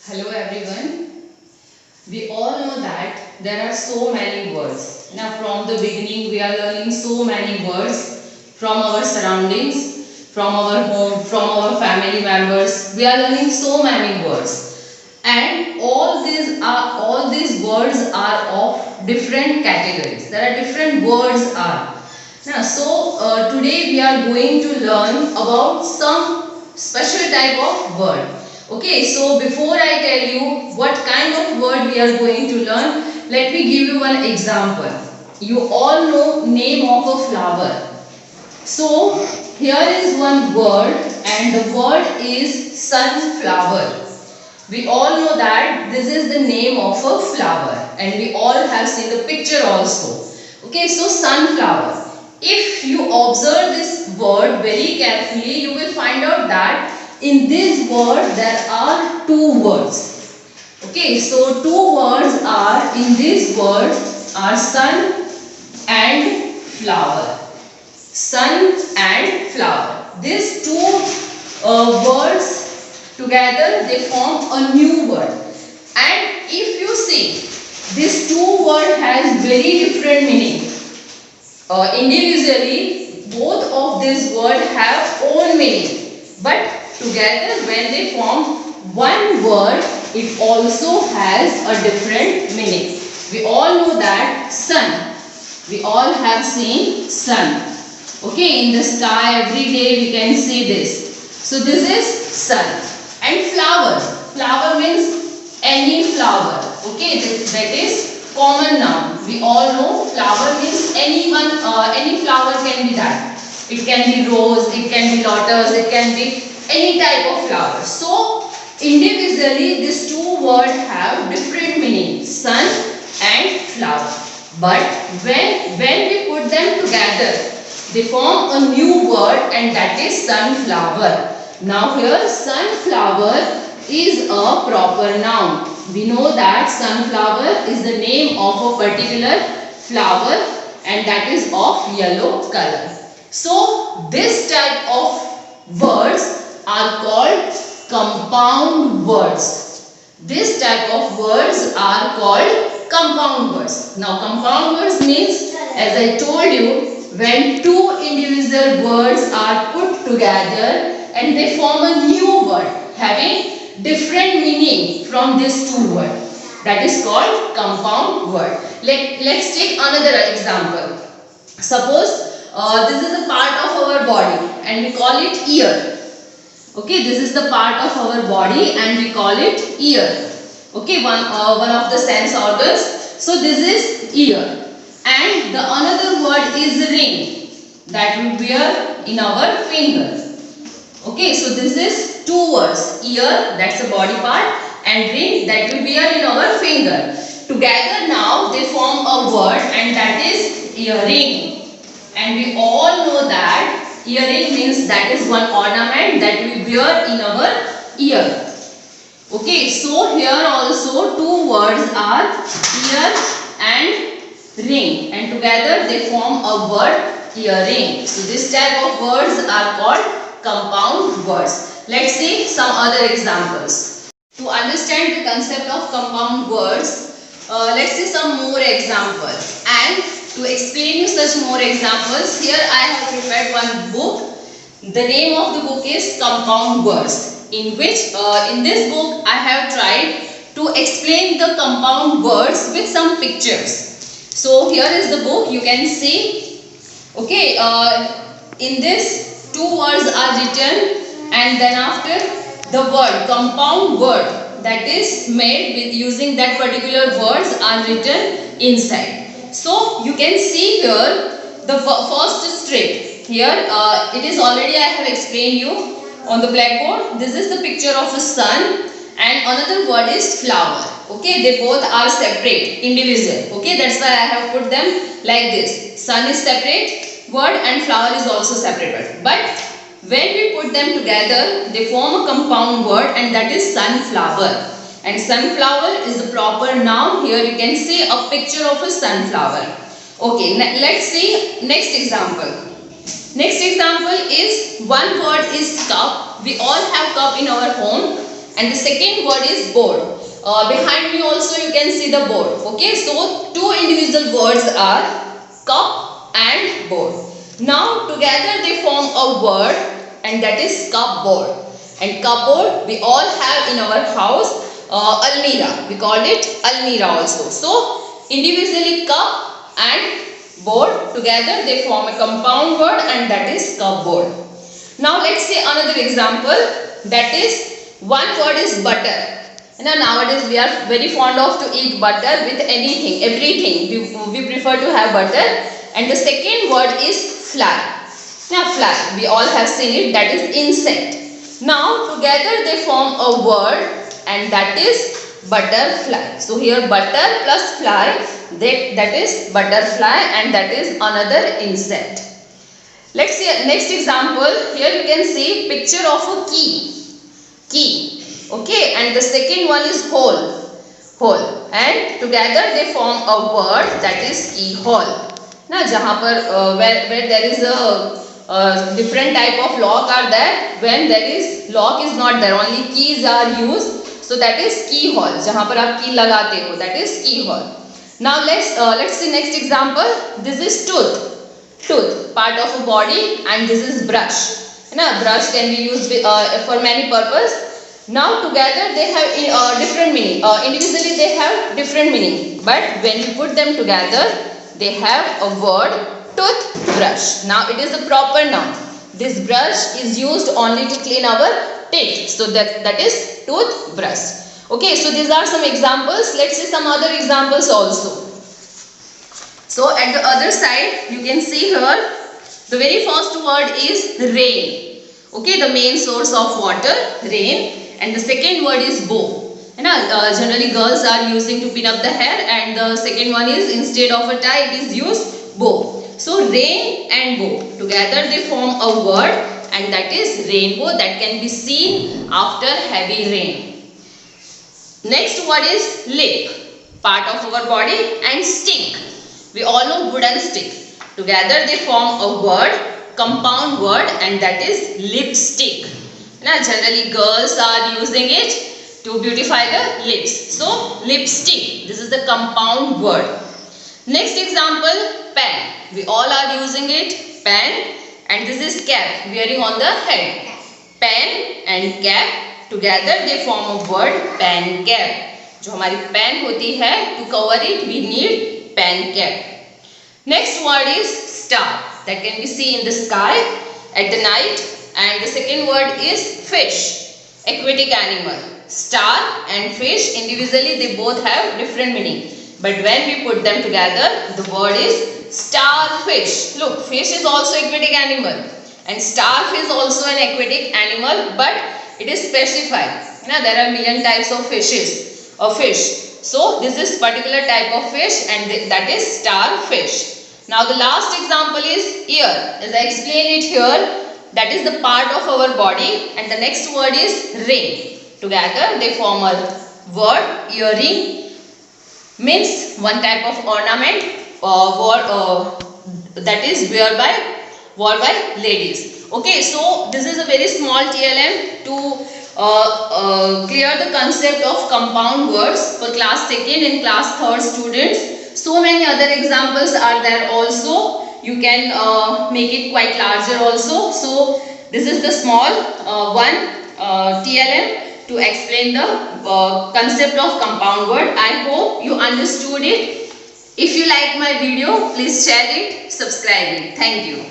Hello everyone. We all know that there are so many words. Now from the beginning we are learning so many words from our surroundings, from our home, from our family members. We are learning so many words. And all these words are of different categories. There are different words are. Today we are going to learn about some special type of word. Okay, so before I tell you what kind of word we are going to learn, let me give you one example. You all know name of a flower. So here is one word and the word is sunflower. We all know that this is the name of a flower and we all have seen the picture also. Okay, so sunflower. If you observe this word very carefully, you will find out that in this word there are two words. Okay, so two words are in this word are sun and flower. Sun and flower. These two words together they form a new word. And if you see, this two word has very different meaning. Individually, both of these words have own meaning, but together when they form one word, it also has a different meaning. We all know that sun. We all have seen sun. Okay, in the sky every day we can see this. So this is sun. And flower. Flower means any flower. Okay, that is common noun. We all know flower means any flower can be that. It can be rose, it can be lotus, it can be any type of flower. So individually these two words have different meanings, sun and flower. But when we put them together, they form a new word and that is sunflower. Now here sunflower is a proper noun. We know that sunflower is the name of a particular flower and that is of yellow color. So this type of words are called compound words. This type of words are called compound words. Now compound words means, as I told you, when two individual words are put together and they form a new word having different meaning from these two words. That is called compound word. Let's take another example. Suppose this is a part of our body and we call it ear. Okay, this is the part of our body and we call it ear. Okay, one of the sense organs. So this is ear. And the another word is ring that we wear in our finger. Okay, so this is two words. Ear, that's a body part, and ring that we wear in our finger. Together now they form a word and that is earring. And we all know that earring means that is one ornament that we wear in our ear. Okay, so here also two words are ear and ring and together they form a word earring. So this type of words are called compound words. Let's see some other examples. To understand the concept of compound words, let's see some more examples. And to explain you such more examples, here I have prepared one book. The name of the book is Compound Words, in which in this book I have tried to explain the compound words with some pictures. So here is the book, you can see. Okay, in this two words are written and then after the word compound word that is made with using that particular words are written inside. So you can see here the first strip. Here it is already I have explained you on the blackboard. This is the picture of a sun and another word is flower. Okay, they both are separate, individual. Okay, that's why I have put them like this. Sun is separate word and flower is also separate word. But when we put them together, they form a compound word and that is sunflower. And sunflower is the proper noun. Here you can see a picture of a sunflower. Okay, let's see next example. Next example is one word is cup. We all have cup in our home and the second word is board. Behind me also you can see the board. Okay, so two individual words are cup and board. Now together they form a word, and that is cupboard. And cupboard we all have in our house. Almirah, we called it almirah also. So individually cup and board, together they form a compound word, and that is cupboard. Now let's see another example, that is one word is butter. Now nowadays we are very fond of to eat butter with anything, everything. We prefer to have butter. And the second word is fly. Now fly, we all have seen it, that is insect. Now together they form a word, and that is butterfly. So here butter plus fly, that is butterfly, and that is another insect. Let's see next example. Here you can see picture of a key. Okay, and the second one is hole, and together they form a word, that is keyhole. Now जहाँ पर where there is a different type of lock are there, when there is lock is not there, only keys are used, so that is keyhole. जहाँ पर आप key लगाते हो, that is keyhole. Now let's see next example. This is tooth, part of a body, and this is brush. Now brush can be used for many purpose. Now together they have different meaning. Individually they have different meaning, but when you put them together, they have a word toothbrush. Now it is a proper noun. This brush is used only to clean our teeth, so that is toothbrush. Okay, so these are some examples. Let's see some other examples also. So at the other side you can see here the very first word is rain. Okay, the main source of water, rain. And the second word is bow. Generally girls are using to pin up the hair, and the second one is instead of a tie it is used bow. So rain and bow together they form a word, and that is rainbow, that can be seen after heavy rain. Next word is lip, part of our body, and stick. We all know wooden stick. Together they form a word, compound word, and that is lipstick. Now generally girls are using it to beautify the lips. So lipstick, this is the compound word. Next example, pen. We all are using it, pen, and this is cap, wearing on the head. Pen and cap, together they form a word, pen cap. जो हमारी pen होती है, to cover it we need pen cap. Next word is star, that can be seen in the sky at the night. And the second word is fish, aquatic animal. Star and fish, individually they both have different meaning, but when we put them together, the word is starfish. Look, fish is also aquatic animal, and starfish is also an aquatic animal, but it is specified. There are million types of fishes or fish. So this is particular type of fish, and that is starfish. Now the last example is ear. As I explained it here, that is the part of our body, and the next word is ring. Together they form a word, earring, means one type of ornament that is worn by ladies. Okay, so this is a very small TLM to clear the concept of compound words for class 2nd and class 3rd students. So many other examples are there also. You can make it quite larger also. So this is the small TLM to explain the concept of compound word. I hope you understood it. If you like my video, please share it, subscribe it. Thank you.